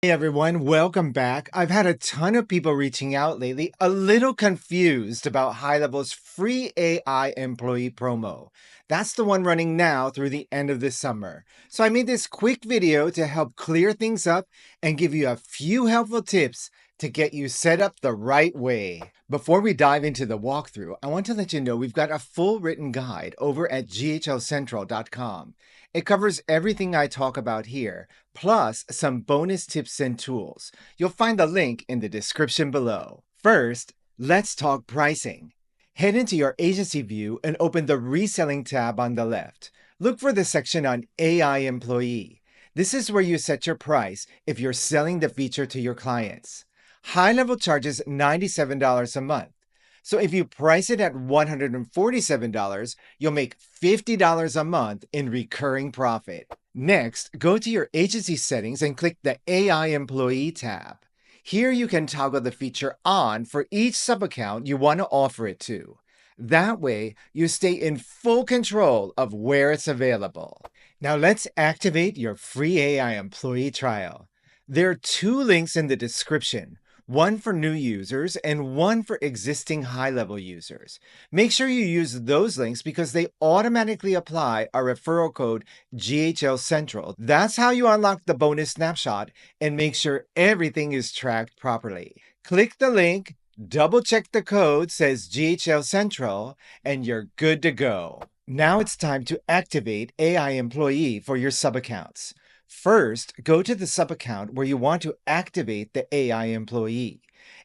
Hey everyone, welcome back. I've had a ton of people reaching out lately, a little confused about HighLevel's free AI employee promo. That's the one running now through the end of the summer. So I made this quick video to help clear things up and give you a few helpful tips to get you set up the right way. Before we dive into the walkthrough, I want to let you know we've got a full written guide over at ghlcentral.com. It covers everything I talk about here, plus some bonus tips and tools. You'll find the link in the description below. First, let's talk pricing. Head into your agency view and open the Reselling tab on the left. Look for the section on AI Employee. This is where you set your price if you're selling the feature to your clients. HighLevel charges $97 a month. So if you price it at $147, you'll make $50 a month in recurring profit. Next, go to your agency settings and click the AI Employee tab. Here you can toggle the feature on for each sub-account you want to offer it to. That way, you stay in full control of where it's available. Now let's activate your free AI employee trial. There are two links in the description. One for new users and one for existing HighLevel users. Make sure you use those links because they automatically apply our referral code ghlcentral. That's how you unlock the bonus snapshot and make sure everything is tracked properly. Click the link, double check the code says ghlcentral, and you're good to go. Now it's time to activate AI Employee for your sub-accounts. First, go to the sub-account where you want to activate the AI employee.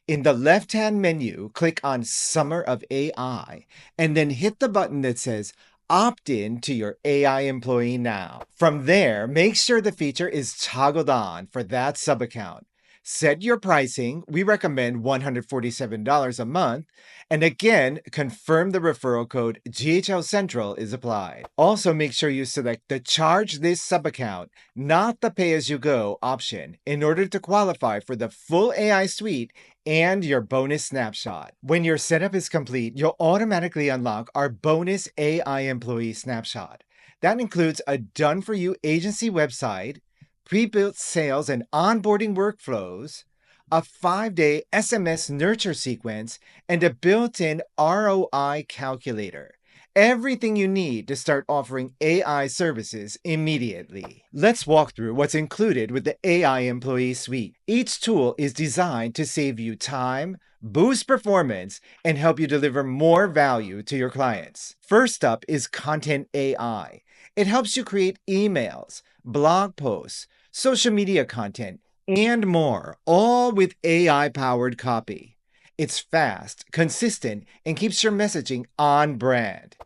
In the left-hand menu, click on Summer of AI, and then hit the button that says Opt in to your AI employee now. From there, make sure the feature is toggled on for that sub-account. Set your pricing. We recommend $147 a month. And again, confirm the referral code ghlcentral is applied. Also, make sure you select the Charge This Sub-account, not the Pay-As-You-Go option, in order to qualify for the full AI suite and your bonus snapshot. When your setup is complete, you'll automatically unlock our bonus AI employee snapshot. That includes a done-for-you agency website, pre-built sales and onboarding workflows, a 5-day SMS nurture sequence, and a built-in ROI calculator. Everything you need to start offering AI services immediately. Let's walk through what's included with the AI Employee Suite. Each tool is designed to save you time, boost performance, and help you deliver more value to your clients. First up is Content AI. It helps you create emails, blog posts, social media content, and more, all with AI-powered copy. It's fast, consistent, and keeps your messaging on brand.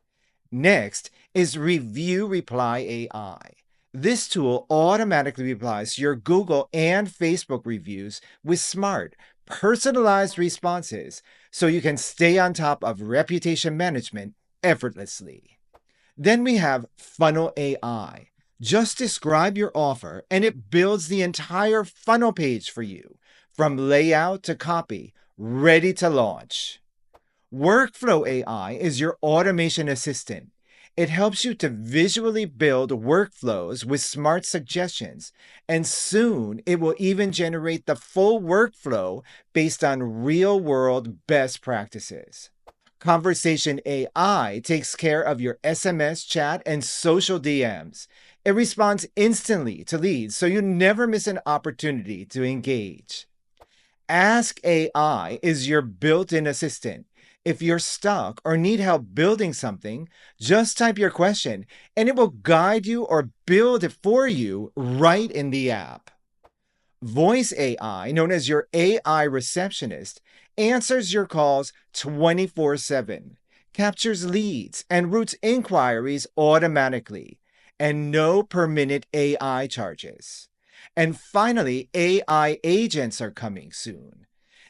Next is Review Reply AI. This tool automatically replies to your Google and Facebook reviews with smart, personalized responses so you can stay on top of reputation management effortlessly. Then we have Funnel AI. Just describe your offer and it builds the entire funnel page for you, from layout to copy, ready to launch. Workflow AI is your automation assistant. It helps you to visually build workflows with smart suggestions, and soon it will even generate the full workflow based on real-world best practices. Conversation AI takes care of your SMS chat and social DMs. It responds instantly to leads, so you never miss an opportunity to engage. Ask AI is your built-in assistant. If you're stuck or need help building something, just type your question and it will guide you or build it for you right in the app. Voice AI, known as your AI receptionist, answers your calls 24/7, captures leads, and routes inquiries automatically, and no per-minute AI charges. And finally, AI agents are coming soon.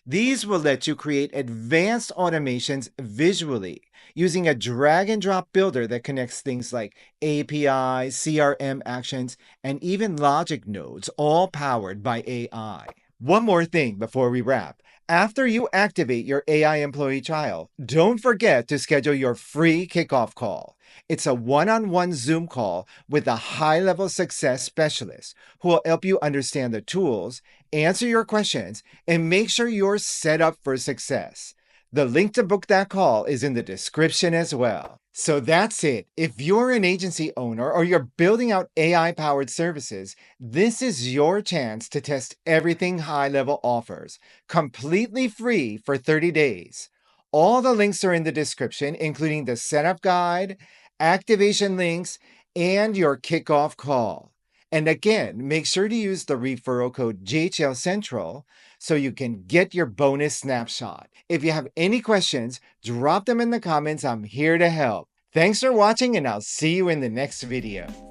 These will let you create advanced automations visually using a drag-and-drop builder that connects things like APIs, CRM actions, and even logic nodes, all powered by AI. One more thing before we wrap. After you activate your AI employee trial, don't forget to schedule your free kickoff call. It's a one-on-one Zoom call with a high-level success specialist who will help you understand the tools answer your questions, and make sure you're set up for success. The link to book that call is in the description as well. So that's it. If you're an agency owner or you're building out AI-powered services, this is your chance to test everything HighLevel offers, completely free for 30 days. All the links are in the description, including the setup guide, activation links, and your kickoff call. And again, make sure to use the referral code ghlcentral so you can get your bonus snapshot. If you have any questions, drop them in the comments. I'm here to help. Thanks for watching, and I'll see you in the next video.